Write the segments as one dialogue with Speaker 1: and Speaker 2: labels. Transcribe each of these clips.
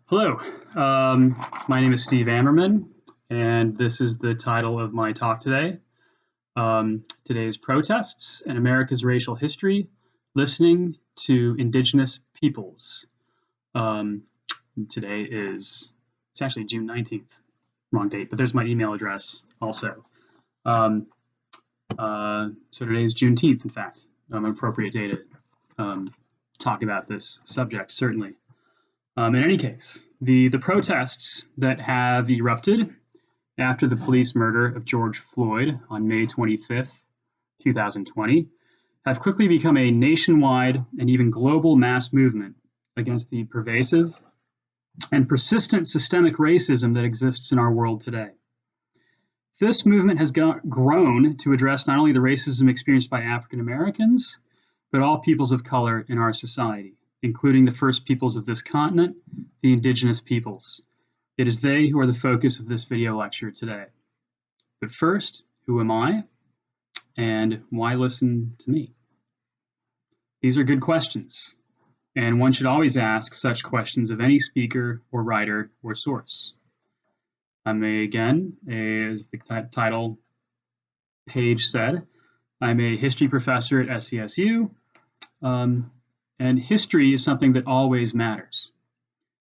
Speaker 1: Hello, my name is Steve Amerman, and this is the title of my talk today. Today's Protests and America's Racial History, Listening to Indigenous Peoples. Today it's actually June 19th, wrong date, but there's my email address also. So today is Juneteenth, in fact, an appropriate day to talk about this subject, certainly. In any case, the protests that have erupted after the police murder of George Floyd on May 25th, 2020, have quickly become a nationwide and even global mass movement against the pervasive and persistent systemic racism that exists in our world today. This movement has grown to address not only the racism experienced by African Americans, but all peoples of color in our society, including the first peoples of this continent, the Indigenous peoples. It is they who are the focus of this video lecture today. But first, who am I? And why listen to me? These are good questions, and one should always ask such questions of any speaker or writer or source. I'm again, as the title page said, I'm a history professor at SCSU, and history is something that always matters.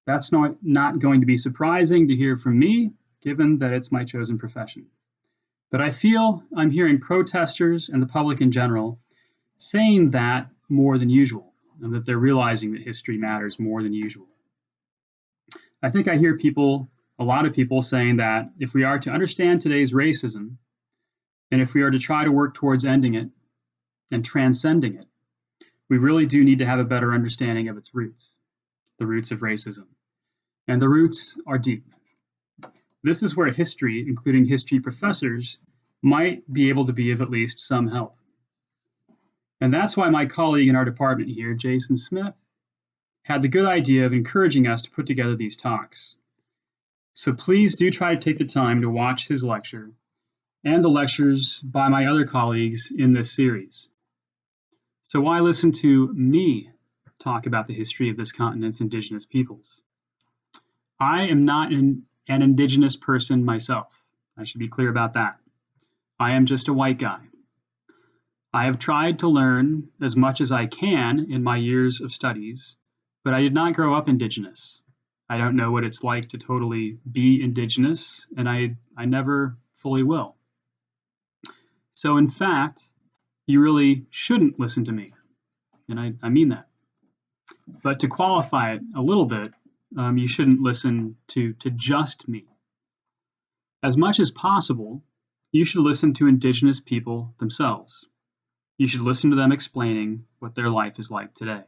Speaker 1: That's not going to be surprising to hear from me, given that it's my chosen profession. But I feel I'm hearing protesters and the public in general saying that more than usual, and that they're realizing that history matters more than usual. I think I hear a lot of people saying that if we are to understand today's racism, and if we are to try to work towards ending it and transcending it, we really do need to have a better understanding of its roots, the roots of racism. And the roots are deep. This is where history, including history professors, might be able to be of at least some help. And that's why my colleague in our department here, Jason Smith, had the good idea of encouraging us to put together these talks. So please do try to take the time to watch his lecture and the lectures by my other colleagues in this series. So why listen to me talk about the history of this continent's Indigenous peoples? I am not an Indigenous person myself. I should be clear about that. I am just a white guy. I have tried to learn as much as I can in my years of studies, but I did not grow up Indigenous. I don't know what it's like to totally be Indigenous, and I never fully will. So in fact, you really shouldn't listen to me, and I mean that. But to qualify it a little bit, you shouldn't listen to just me. As much as possible, you should listen to Indigenous people themselves. You should listen to them explaining what their life is like today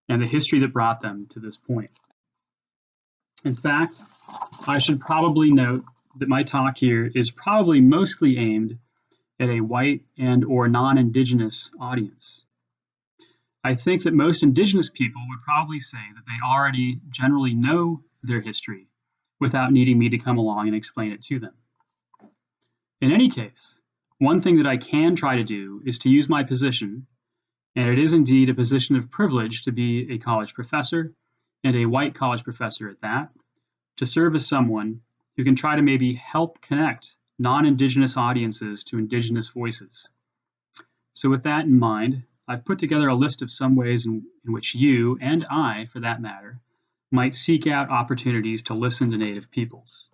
Speaker 1: and the history that brought them to this point. In fact, I should probably note that my talk here is probably mostly aimed at a white and or non-Indigenous audience. I think that most Indigenous people would probably say that they already generally know their history without needing me to come along and explain it to them. In any case, one thing that I can try to do is to use my position, and it is indeed a position of privilege to be a college professor, and a white college professor at that, to serve as someone who can try to maybe help connect non-Indigenous audiences to Indigenous voices. So with that in mind, I've put together a list of some ways in which you, and I, for that matter, might seek out opportunities to listen to Native peoples.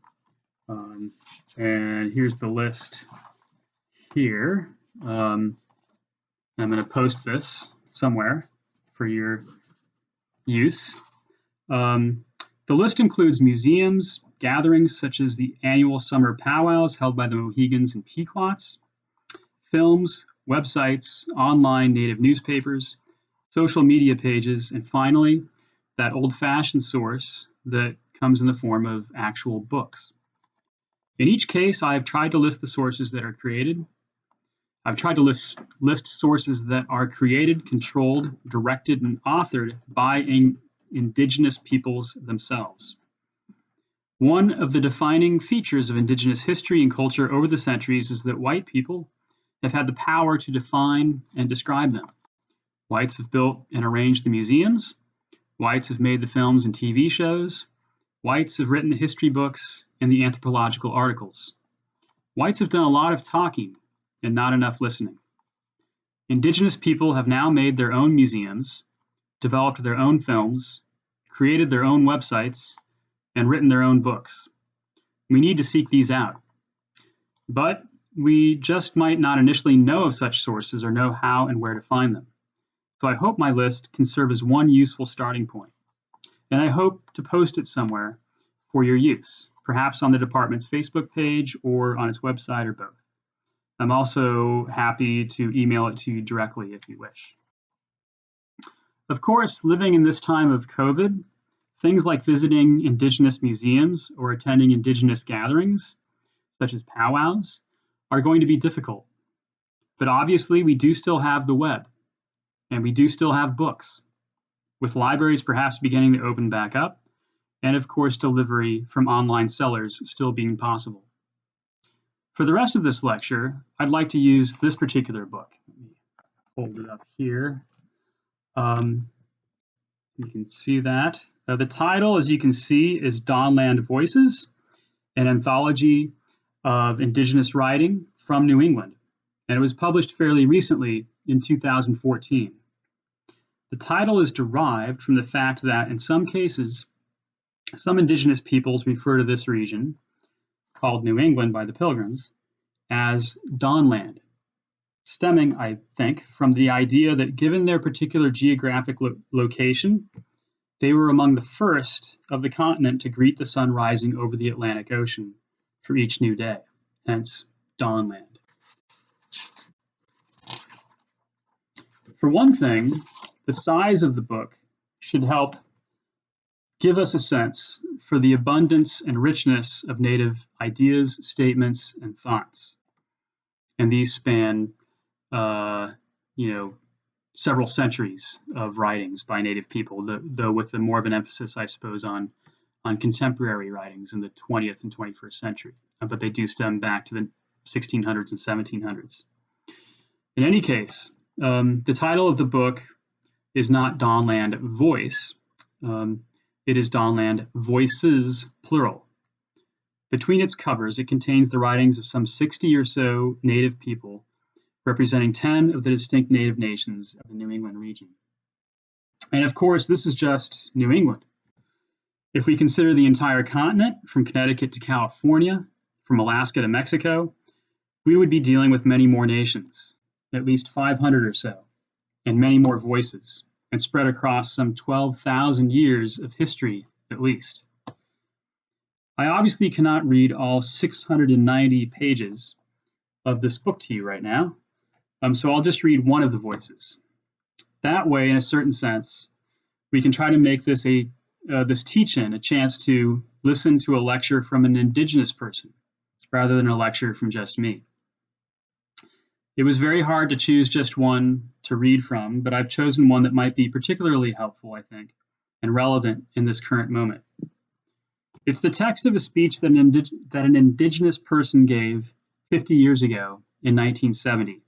Speaker 1: And here's the list here. I'm going to post this somewhere for your use. The list includes museums, gatherings such as the annual summer powwows held by the Mohegans and Pequots, films, websites, online Native newspapers, social media pages, and finally, that old-fashioned source that comes in the form of actual books. In each case, I have tried to list the sources that are created. I've tried to list sources that are created, controlled, directed, and authored by Indigenous peoples themselves. One of the defining features of Indigenous history and culture over the centuries is that white people have had the power to define and describe them. Whites have built and arranged the museums. Whites have made the films and TV shows. Whites have written the history books and the anthropological articles. Whites have done a lot of talking and not enough listening. Indigenous people have now made their own museums, developed their own films, created their own websites, and written their own books. We need to seek these out. But we just might not initially know of such sources or know how and where to find them. So I hope my list can serve as one useful starting point. And I hope to post it somewhere for your use, perhaps on the department's Facebook page or on its website or both. I'm also happy to email it to you directly if you wish. Of course, living in this time of COVID, things like visiting Indigenous museums or attending Indigenous gatherings, such as powwows, are going to be difficult. But obviously, we do still have the web, and we do still have books, with libraries perhaps beginning to open back up, and of course, delivery from online sellers still being possible. For the rest of this lecture, I'd like to use this particular book. Let me hold it up here. You can see that. The title, as you can see, is Dawnland Voices, an anthology of Indigenous writing from New England, and it was published fairly recently in 2014. The title is derived from the fact that in some cases, some Indigenous peoples refer to this region, called New England by the Pilgrims, as Dawnland, stemming, I think, from the idea that given their particular geographic location, they were among the first of the continent to greet the sun rising over the Atlantic Ocean for each new day, hence Dawnland. For one thing, the size of the book should help give us a sense for the abundance and richness of Native ideas, statements, and thoughts. And these span, several centuries of writings by Native people, though with more of an emphasis, I suppose, on contemporary writings in the 20th and 21st century. But they do stem back to the 1600s and 1700s. In any case, the title of the book is not Dawnland Voice. It is Dawnland Voices, plural. Between its covers, it contains the writings of some 60 or so Native people, representing 10 of the distinct Native nations of the New England region. And of course, this is just New England. If we consider the entire continent, from Connecticut to California, from Alaska to Mexico, we would be dealing with many more nations, at least 500 or so, and many more voices, and spread across some 12,000 years of history, at least. I obviously cannot read all 690 pages of this book to you right now, so I'll just read one of the voices. That way, in a certain sense, we can try to make this this teach-in a chance to listen to a lecture from an Indigenous person, rather than a lecture from just me. It was very hard to choose just one to read from, but I've chosen one that might be particularly helpful, I think, and relevant in this current moment. It's the text of a speech that an Indigenous person gave 50 years ago in 1970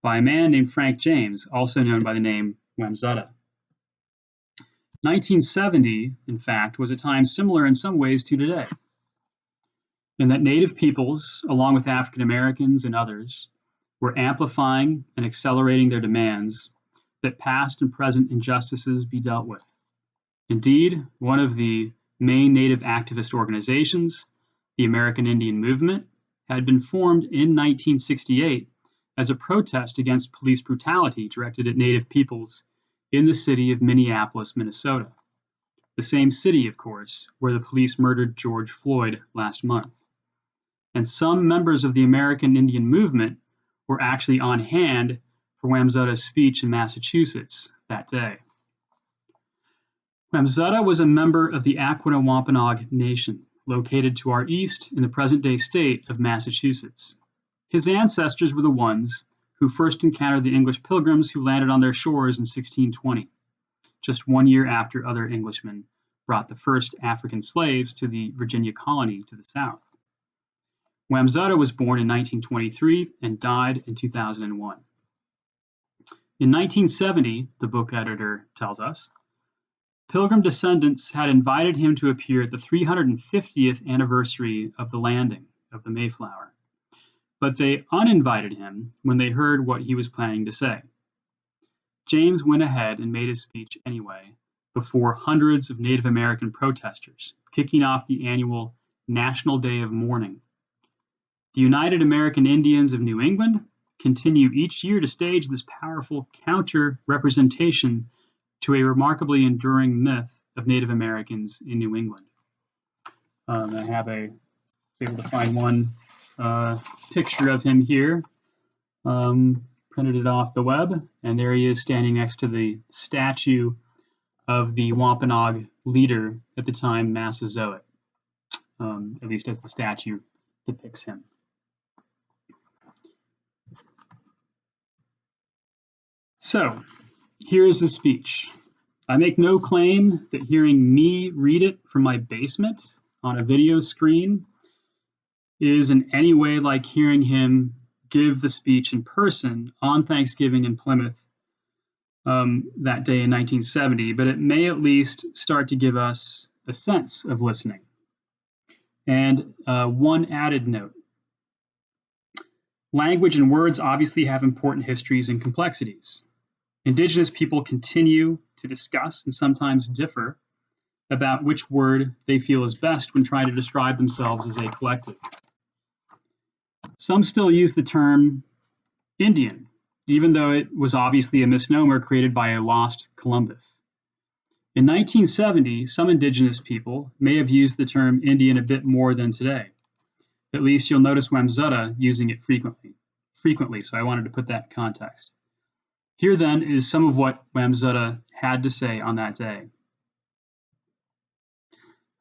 Speaker 1: by a man named Frank James, also known by the name Wamsutta. 1970, in fact, was a time similar in some ways to today, in that Native peoples, along with African Americans and others, were amplifying and accelerating their demands that past and present injustices be dealt with. Indeed, one of the main Native activist organizations, the American Indian Movement, had been formed in 1968 as a protest against police brutality directed at Native peoples in the city of Minneapolis, Minnesota, the same city, of course, where the police murdered George Floyd last month. And some members of the American Indian Movement were actually on hand for Wamsutta's speech in Massachusetts that day. Wamsutta was a member of the Aquinnah-Wampanoag Nation, located to our east in the present-day state of Massachusetts. His ancestors were the ones who first encountered the English pilgrims who landed on their shores in 1620, just 1 year after other Englishmen brought the first African slaves to the Virginia colony to the south. Wamsutta was born in 1923 and died in 2001. In 1970, the book editor tells us, Pilgrim descendants had invited him to appear at the 350th anniversary of the landing of the Mayflower, but they uninvited him when they heard what he was planning to say. James went ahead and made his speech anyway, before hundreds of Native American protesters, kicking off the annual National Day of Mourning. The United American Indians of New England continue each year to stage this powerful counter-representation to a remarkably enduring myth of Native Americans in New England. I was able to find one picture of him here, printed it off the web, and there he is standing next to the statue of the Wampanoag leader at the time, Massasoit, at least as the statue depicts him. So, here is the speech. I make no claim that hearing me read it from my basement on a video screen is in any way like hearing him give the speech in person on Thanksgiving in Plymouth that day in 1970, but it may at least start to give us a sense of listening. And one added note. Language and words obviously have important histories and complexities. Indigenous people continue to discuss and sometimes differ about which word they feel is best when trying to describe themselves as a collective. Some still use the term Indian, even though it was obviously a misnomer created by a lost Columbus. In 1970, some Indigenous people may have used the term Indian a bit more than today. At least you'll notice Wamsutta using it frequently, so I wanted to put that in context. Here then is some of what Wamsutta had to say on that day.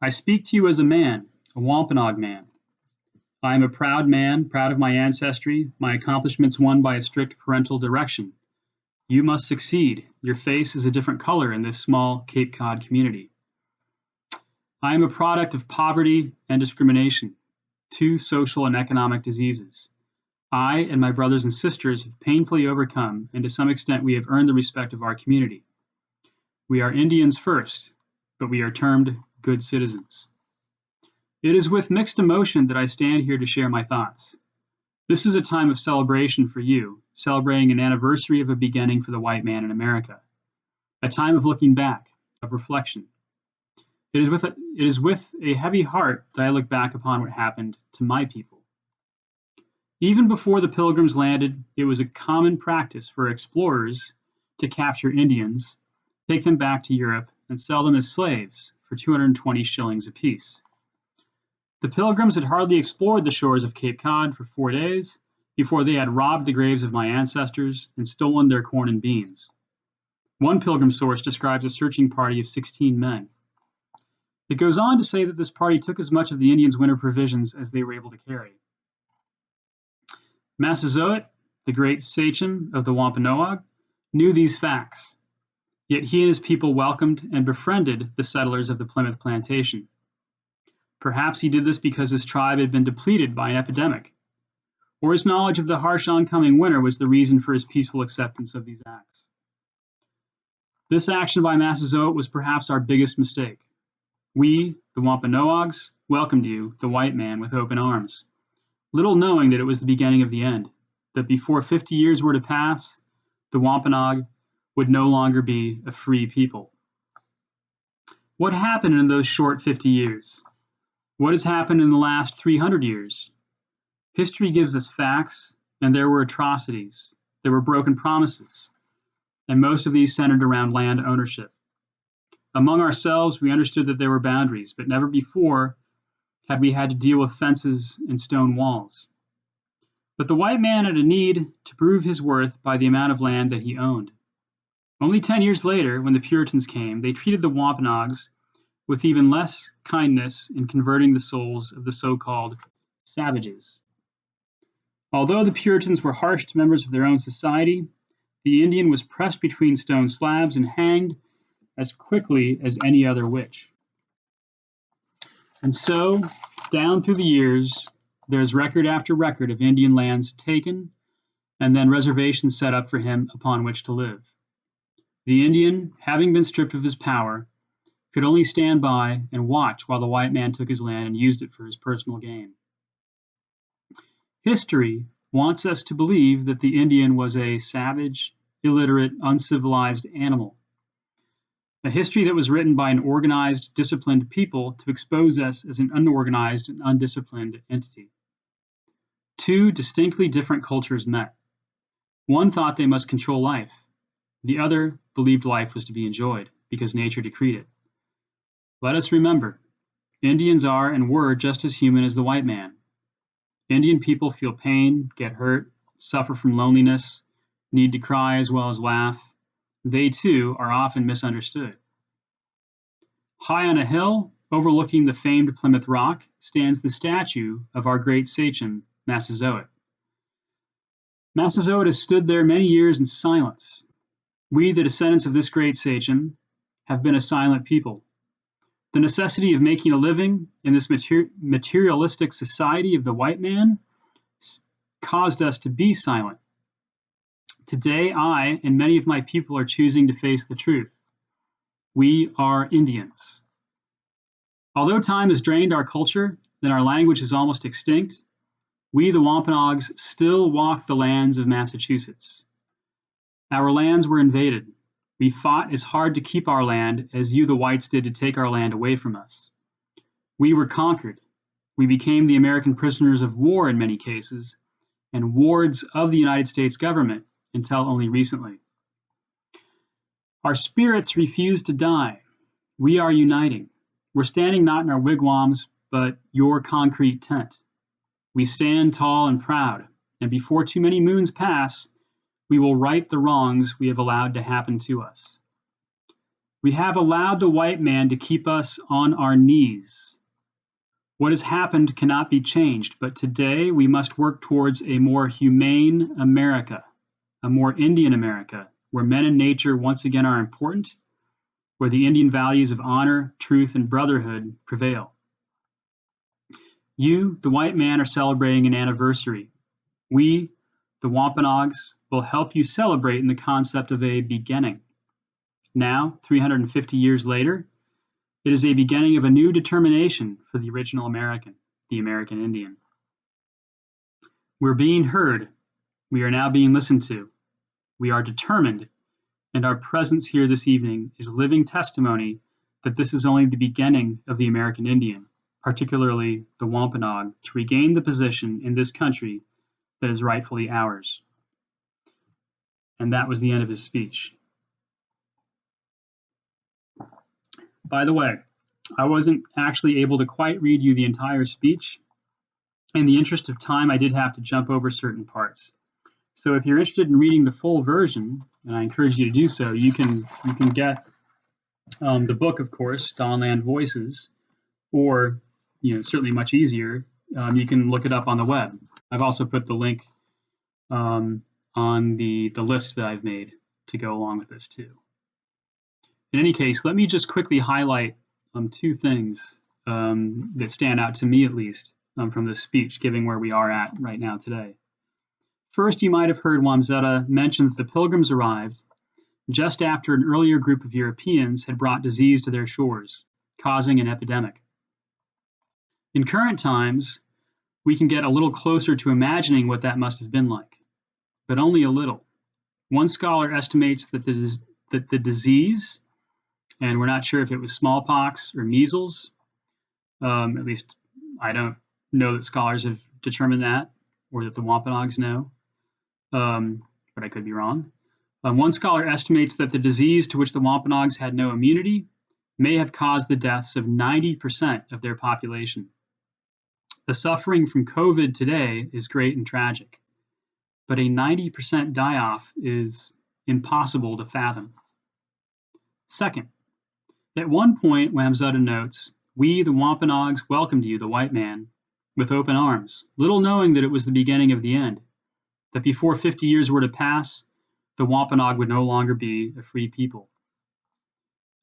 Speaker 1: I speak to you as a man, a Wampanoag man. I am a proud man, proud of my ancestry, my accomplishments won by a strict parental direction. You must succeed. Your face is a different color in this small Cape Cod community. I am a product of poverty and discrimination, two social and economic diseases. I and my brothers and sisters have painfully overcome, and to some extent we have earned the respect of our community. We are Indians first, but we are termed good citizens. It is with mixed emotion that I stand here to share my thoughts. This is a time of celebration for you, celebrating an anniversary of a beginning for the white man in America, a time of looking back, of reflection. It is with a heavy heart that I look back upon what happened to my people. Even before the Pilgrims landed, it was a common practice for explorers to capture Indians, take them back to Europe, and sell them as slaves for 220 shillings apiece. The Pilgrims had hardly explored the shores of Cape Cod for 4 days before they had robbed the graves of my ancestors and stolen their corn and beans. One Pilgrim source describes a searching party of 16 men. It goes on to say that this party took as much of the Indians' winter provisions as they were able to carry. Massasoit, the great sachem of the Wampanoag, knew these facts, yet he and his people welcomed and befriended the settlers of the Plymouth plantation. Perhaps he did this because his tribe had been depleted by an epidemic, or his knowledge of the harsh oncoming winter was the reason for his peaceful acceptance of these acts. This action by Massasoit was perhaps our biggest mistake. We, the Wampanoags, welcomed you, the white man, with open arms, little knowing that it was the beginning of the end, that before 50 years were to pass, the Wampanoag would no longer be a free people. What happened in those short 50 years? What has happened in the last 300 years? History gives us facts, and there were atrocities. There were broken promises, and most of these centered around land ownership. Among ourselves, we understood that there were boundaries, but never before had we had to deal with fences and stone walls. But the white man had a need to prove his worth by the amount of land that he owned. Only 10 years later, when the Puritans came, they treated the Wampanoags with even less kindness in converting the souls of the so-called savages. Although the Puritans were harsh to members of their own society, the Indian was pressed between stone slabs and hanged as quickly as any other witch. And so, down through the years, there's record after record of Indian lands taken and then reservations set up for him upon which to live. The Indian, having been stripped of his power, could only stand by and watch while the white man took his land and used it for his personal gain. History wants us to believe that the Indian was a savage, illiterate, uncivilized animal. A history that was written by an organized, disciplined people to expose us as an unorganized and undisciplined entity. Two distinctly different cultures met. One thought they must control life. The other believed life was to be enjoyed because nature decreed it. Let us remember, Indians are and were just as human as the white man. Indian people feel pain, get hurt, suffer from loneliness, need to cry as well as laugh. They too are often misunderstood. High on a hill, overlooking the famed Plymouth Rock, stands the statue of our great sachem, Massasoit. Massasoit has stood there many years in silence. We, the descendants of this great sachem, have been a silent people. The necessity of making a living in this materialistic society of the white man caused us to be silent. Today, I and many of my people are choosing to face the truth. We are Indians. Although time has drained our culture and our language is almost extinct, we, the Wampanoags, still walk the lands of Massachusetts. Our lands were invaded. We fought as hard to keep our land as you, the whites, did to take our land away from us. We were conquered. We became the American prisoners of war in many cases, and wards of the United States government until only recently. Our spirits refuse to die. We are uniting. We're standing not in our wigwams, but your concrete tent. We stand tall and proud, and before too many moons pass, we will right the wrongs we have allowed to happen to us. We have allowed the white man to keep us on our knees. What has happened cannot be changed, but today we must work towards a more humane America, a more Indian America, where men and nature once again are important, where the Indian values of honor, truth, and brotherhood prevail. You, the white man, are celebrating an anniversary. We, the Wampanoags, will help you celebrate in the concept of a beginning. Now, 350 years later, it is a beginning of a new determination for the original American, the American Indian. We're being heard. We are now being listened to. We are determined, and our presence here this evening is living testimony that this is only the beginning of the American Indian, particularly the Wampanoag, to regain the position in this country that is rightfully ours. And that was the end of his speech. By the way, I wasn't actually able to quite read you the entire speech. In the interest of time, I did have to jump over certain parts. So if you're interested in reading the full version, and I encourage you to do so, you can get the book, of course, Dawnland Voices, or certainly much easier, you can look it up on the web. I've also put the link on the list that I've made to go along with this too. In any case, let me just quickly highlight two things that stand out to me at least from this speech, given where we are at right now today. First, you might have heard Wamsutta mention that the Pilgrims arrived just after an earlier group of Europeans had brought disease to their shores, causing an epidemic. In current times, we can get a little closer to imagining what that must have been like, but only a little. One scholar estimates that the disease, and we're not sure if it was smallpox or measles, at least I don't know that scholars have determined that, or that the Wampanoags know, but I could be wrong. One scholar estimates that the disease to which the Wampanoags had no immunity may have caused the deaths of 90% of their population. The suffering from COVID today is great and tragic, but a 90% die-off is impossible to fathom. Second, at one point, Wamsutta notes, we, the Wampanoags, welcomed you, the white man, with open arms, little knowing that it was the beginning of the end, that before 50 years were to pass, the Wampanoag would no longer be a free people.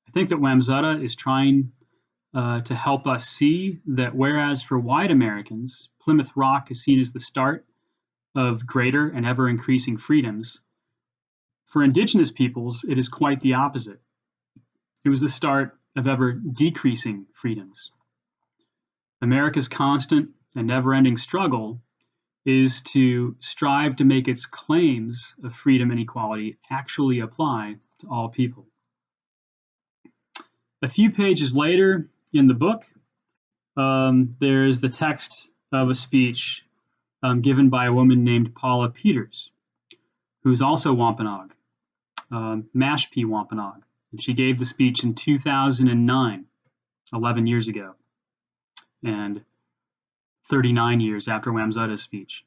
Speaker 1: I think that Wamsutta is trying to help us see that whereas for white Americans, Plymouth Rock is seen as the start of greater and ever-increasing freedoms, for Indigenous peoples, it is quite the opposite. It was the start of ever decreasing freedoms. America's constant and never-ending struggle is to strive to make its claims of freedom and equality actually apply to all people. A few pages later in the book, there's the text of a speech given by a woman named Paula Peters, who's also Wampanoag, Mashpee Wampanoag. And she gave the speech in 2009, 11 years ago, and 39 years after Wamsuta's speech.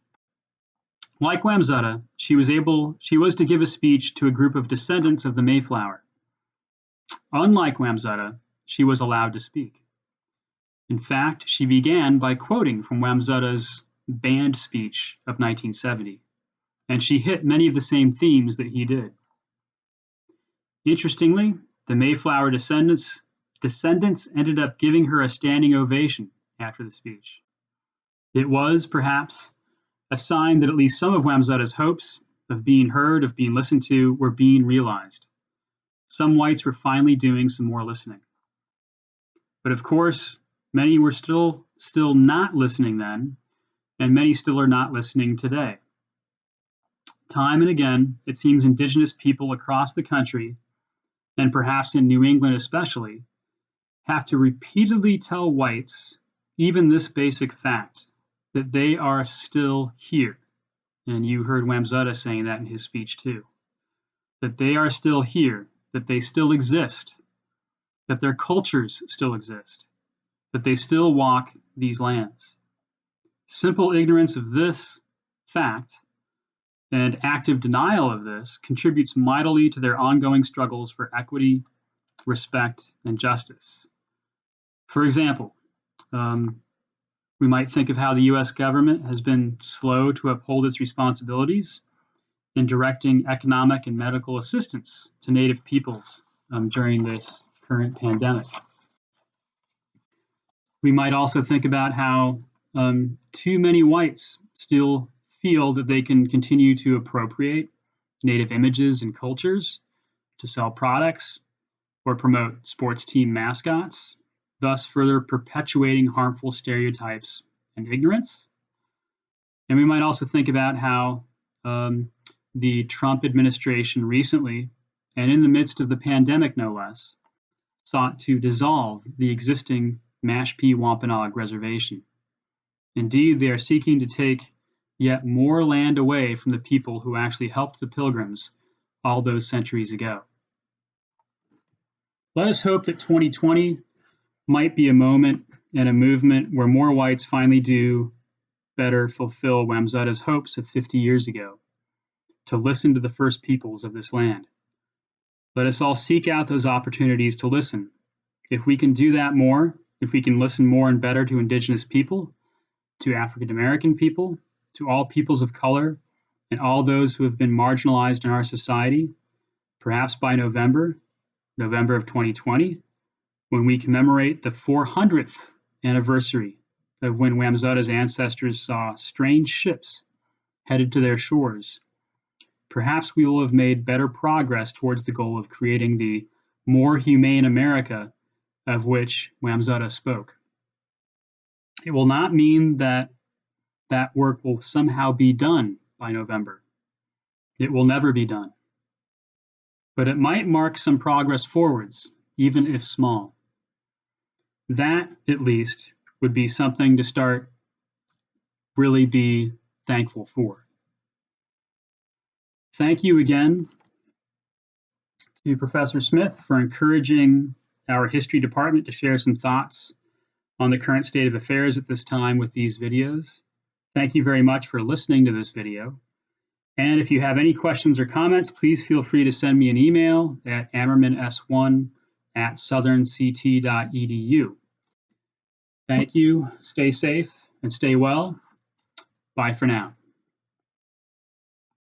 Speaker 1: Like Wamsuta, she was to give a speech to a group of descendants of the Mayflower. Unlike Wamsuta, she was allowed to speak. In fact, she began by quoting from Wamsuta's banned speech of 1970, and she hit many of the same themes that he did. Interestingly, the Mayflower descendants ended up giving her a standing ovation after the speech. It was, perhaps, a sign that at least some of Wamsuta's hopes of being heard, of being listened to, were being realized. Some whites were finally doing some more listening. But of course, many were still not listening then, and many still are not listening today. Time and again, it seems Indigenous people across the country, and perhaps in New England especially, have to repeatedly tell whites even this basic fact, that they are still here. And you heard Wamsuta saying that in his speech too. That they are still here, that they still exist, that their cultures still exist, that they still walk these lands. Simple ignorance of this fact and active denial of this contributes mightily to their ongoing struggles for equity, respect, and justice. For example, we might think of how the U.S. government has been slow to uphold its responsibilities in directing economic and medical assistance to Native peoples during this current pandemic. We might also think about how too many whites still feel that they can continue to appropriate Native images and cultures to sell products or promote sports team mascots, thus further perpetuating harmful stereotypes and ignorance. And we might also think about how the Trump administration recently, and in the midst of the pandemic no less, sought to dissolve the existing Mashpee Wampanoag Reservation. Indeed, they are seeking to take yet more land away from the people who actually helped the Pilgrims all those centuries ago. Let us hope that 2020 might be a moment and a movement where more whites finally do better fulfill Wamsuta's hopes of 50 years ago, to listen to the first peoples of this land. Let us all seek out those opportunities to listen. If we can do that more, if we can listen more and better to Indigenous people, to African American people, to all peoples of color, and all those who have been marginalized in our society, perhaps by November of 2020, when we commemorate the 400th anniversary of when Wamsuta's ancestors saw strange ships headed to their shores, perhaps we will have made better progress towards the goal of creating the more humane America of which Wamsuta spoke. It will not mean that that work will somehow be done by November. It will never be done. But it might mark some progress forwards, even if small. That, at least, would be something to really be thankful for. Thank you again to Professor Smith for encouraging our history department to share some thoughts on the current state of affairs at this time with these videos. Thank you very much for listening to this video. And if you have any questions or comments, please feel free to send me an email at amermans1@southernct.edu. Thank you, stay safe and stay well. Bye for now.